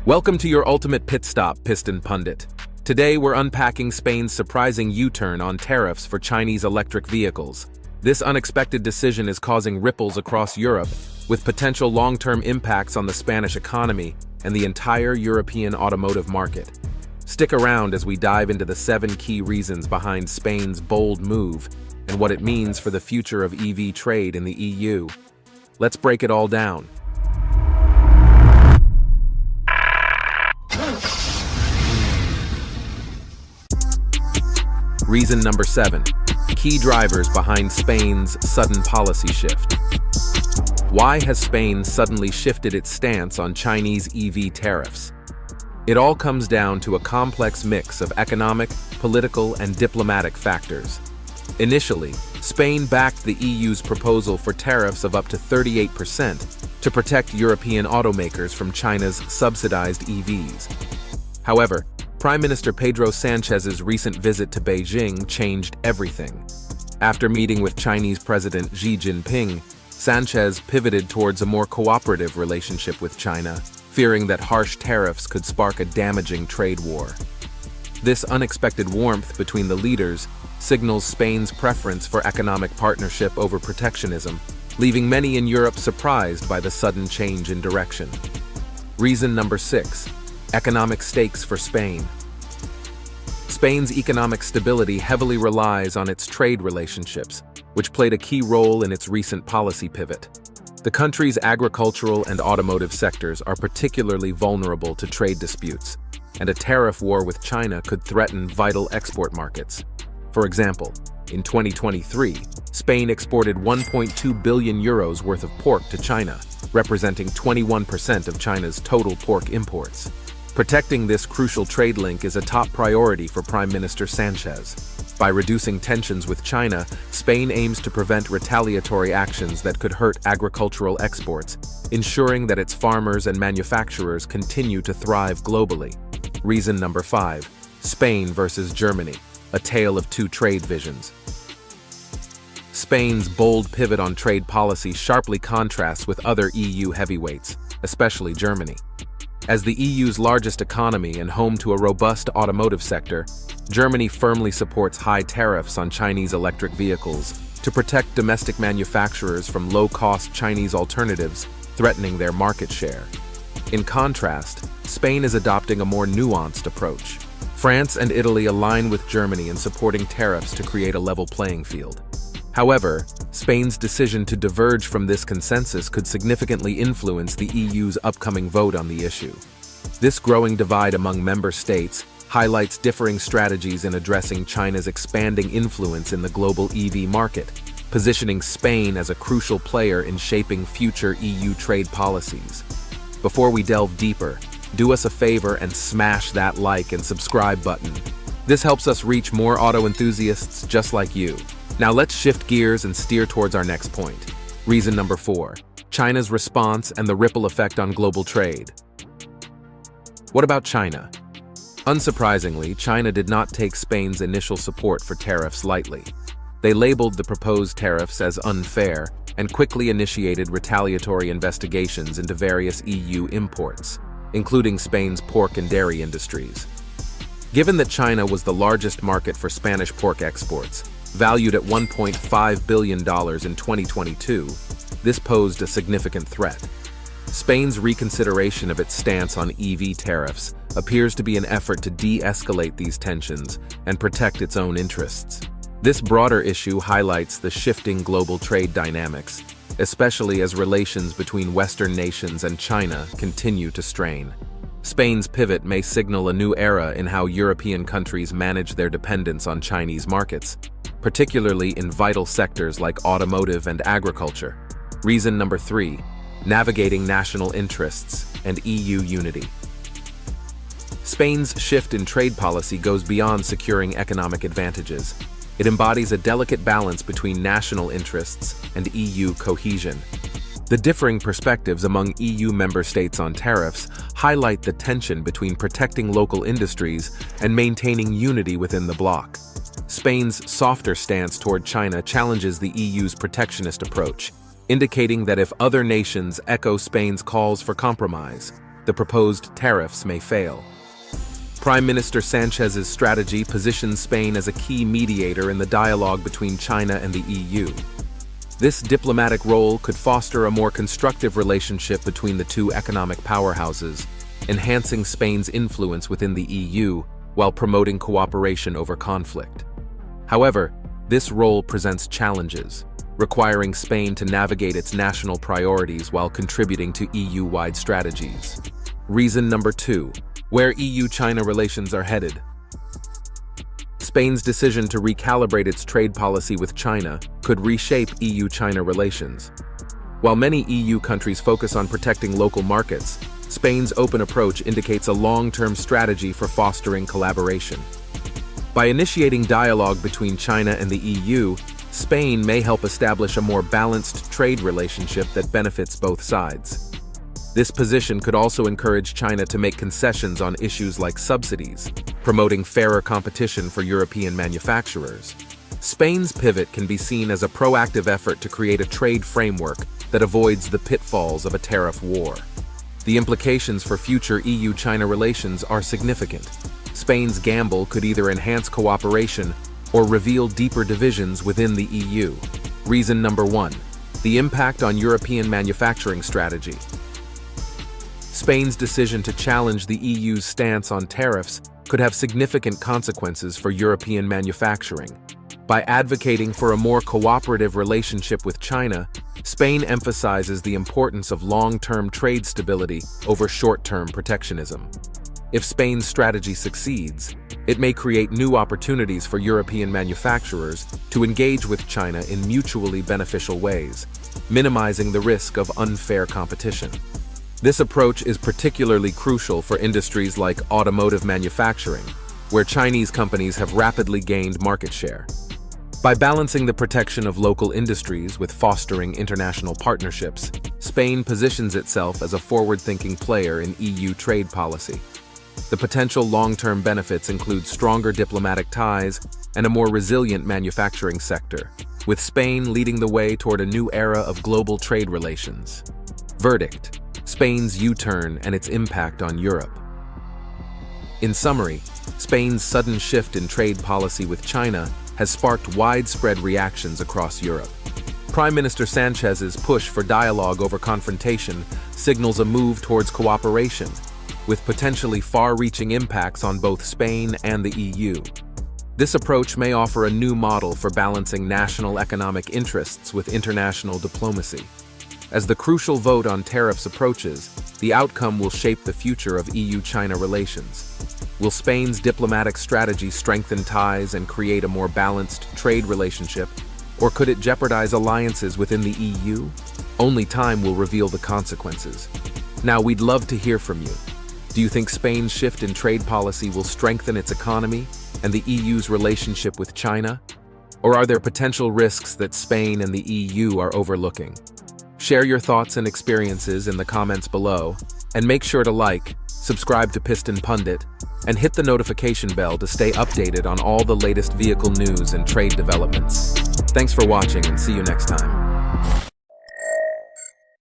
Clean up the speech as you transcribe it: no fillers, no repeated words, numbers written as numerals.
Welcome to your ultimate pit stop, Piston Pundit. Today we're unpacking Spain's surprising U-turn on tariffs for Chinese electric vehicles. This unexpected decision is causing ripples across Europe, with potential long-term impacts on the Spanish economy and the entire European automotive market. Stick around as we dive into the 7 key reasons behind Spain's bold move and what it means for the future of EV trade in the EU. Let's break it all down. Reason number 7. Key drivers behind Spain's sudden policy shift. Why has Spain suddenly shifted its stance on Chinese EV tariffs? It all comes down to a complex mix of economic, political, and diplomatic factors. Initially, Spain backed the EU's proposal for tariffs of up to 38% to protect European automakers from China's subsidized EVs. However, Prime Minister Pedro Sanchez's recent visit to Beijing changed everything. After meeting with Chinese President Xi Jinping, Sanchez pivoted towards a more cooperative relationship with China, fearing that harsh tariffs could spark a damaging trade war. This unexpected warmth between the leaders signals Spain's preference for economic partnership over protectionism, leaving many in Europe surprised by the sudden change in direction. Reason number 6. Economic stakes for Spain. Spain's economic stability heavily relies on its trade relationships, which played a key role in its recent policy pivot. The country's agricultural and automotive sectors are particularly vulnerable to trade disputes, and a tariff war with China could threaten vital export markets. For example, in 2023, Spain exported 1.2 billion euros worth of pork to China, representing 21% of China's total pork imports. Protecting this crucial trade link is a top priority for Prime Minister Sanchez. By reducing tensions with China, Spain aims to prevent retaliatory actions that could hurt agricultural exports, ensuring that its farmers and manufacturers continue to thrive globally. Reason number 5. Spain versus Germany, a tale of two trade visions. Spain's bold pivot on trade policy sharply contrasts with other EU heavyweights, especially Germany. As the EU's largest economy and home to a robust automotive sector, Germany firmly supports high tariffs on Chinese electric vehicles to protect domestic manufacturers from low-cost Chinese alternatives threatening their market share. In contrast, Spain is adopting a more nuanced approach. France and Italy align with Germany in supporting tariffs to create a level playing field. However, Spain's decision to diverge from this consensus could significantly influence the EU's upcoming vote on the issue. This growing divide among member states highlights differing strategies in addressing China's expanding influence in the global EV market, positioning Spain as a crucial player in shaping future EU trade policies. Before we delve deeper, do us a favor and smash that like and subscribe button. This helps us reach more auto enthusiasts just like you. Now let's shift gears and steer towards our next point. Reason number 4. China's response and the ripple effect on global trade. What about China? Unsurprisingly, China did not take Spain's initial support for tariffs lightly. They labeled the proposed tariffs as unfair and quickly initiated retaliatory investigations into various EU imports, including Spain's pork and dairy industries. Given that China was the largest market for Spanish pork exports, valued at $1.5 billion in 2022, this posed a significant threat. Spain's reconsideration of its stance on EV tariffs appears to be an effort to de-escalate these tensions and protect its own interests. This broader issue highlights the shifting global trade dynamics, especially as relations between Western nations and China continue to strain. Spain's pivot may signal a new era in how European countries manage their dependence on Chinese markets, particularly in vital sectors like automotive and agriculture. Reason number 3. Navigating national interests and EU unity. Spain's shift in trade policy goes beyond securing economic advantages. It embodies a delicate balance between national interests and EU cohesion. The differing perspectives among EU member states on tariffs highlight the tension between protecting local industries and maintaining unity within the bloc. Spain's softer stance toward China challenges the EU's protectionist approach, indicating that if other nations echo Spain's calls for compromise, the proposed tariffs may fail. Prime Minister Sanchez's strategy positions Spain as a key mediator in the dialogue between China and the EU. This diplomatic role could foster a more constructive relationship between the two economic powerhouses, enhancing Spain's influence within the EU while promoting cooperation over conflict. However, this role presents challenges, requiring Spain to navigate its national priorities while contributing to EU-wide strategies. Reason number 2. Where EU-China relations are headed. Spain's decision to recalibrate its trade policy with China could reshape EU-China relations. While many EU countries focus on protecting local markets, Spain's open approach indicates a long-term strategy for fostering collaboration. By initiating dialogue between China and the EU, Spain may help establish a more balanced trade relationship that benefits both sides. This position could also encourage China to make concessions on issues like subsidies, promoting fairer competition for European manufacturers. Spain's pivot can be seen as a proactive effort to create a trade framework that avoids the pitfalls of a tariff war. The implications for future EU-China relations are significant. Spain's gamble could either enhance cooperation or reveal deeper divisions within the EU. Reason number 1. The impact on European manufacturing strategy. Spain's decision to challenge the EU's stance on tariffs could have significant consequences for European manufacturing. By advocating for a more cooperative relationship with China, Spain emphasizes the importance of long-term trade stability over short-term protectionism. If Spain's strategy succeeds, it may create new opportunities for European manufacturers to engage with China in mutually beneficial ways, minimizing the risk of unfair competition. This approach is particularly crucial for industries like automotive manufacturing, where Chinese companies have rapidly gained market share. By balancing the protection of local industries with fostering international partnerships, Spain positions itself as a forward-thinking player in EU trade policy. The potential long-term benefits include stronger diplomatic ties and a more resilient manufacturing sector, with Spain leading the way toward a new era of global trade relations. Verdict: Spain's U-turn and its impact on Europe. In summary, Spain's sudden shift in trade policy with China has sparked widespread reactions across Europe. Prime Minister Sanchez's push for dialogue over confrontation signals a move towards cooperation, with potentially far-reaching impacts on both Spain and the EU. This approach may offer a new model for balancing national economic interests with international diplomacy. As the crucial vote on tariffs approaches, the outcome will shape the future of EU-China relations. Will Spain's diplomatic strategy strengthen ties and create a more balanced trade relationship, or could it jeopardize alliances within the EU? Only time will reveal the consequences. Now, we'd love to hear from you. Do you think Spain's shift in trade policy will strengthen its economy and the EU's relationship with China? Or are there potential risks that Spain and the EU are overlooking? Share your thoughts and experiences in the comments below, and make sure to like, subscribe to Piston Pundit, and hit the notification bell to stay updated on all the latest vehicle news and trade developments. Thanks for watching, and see you next time.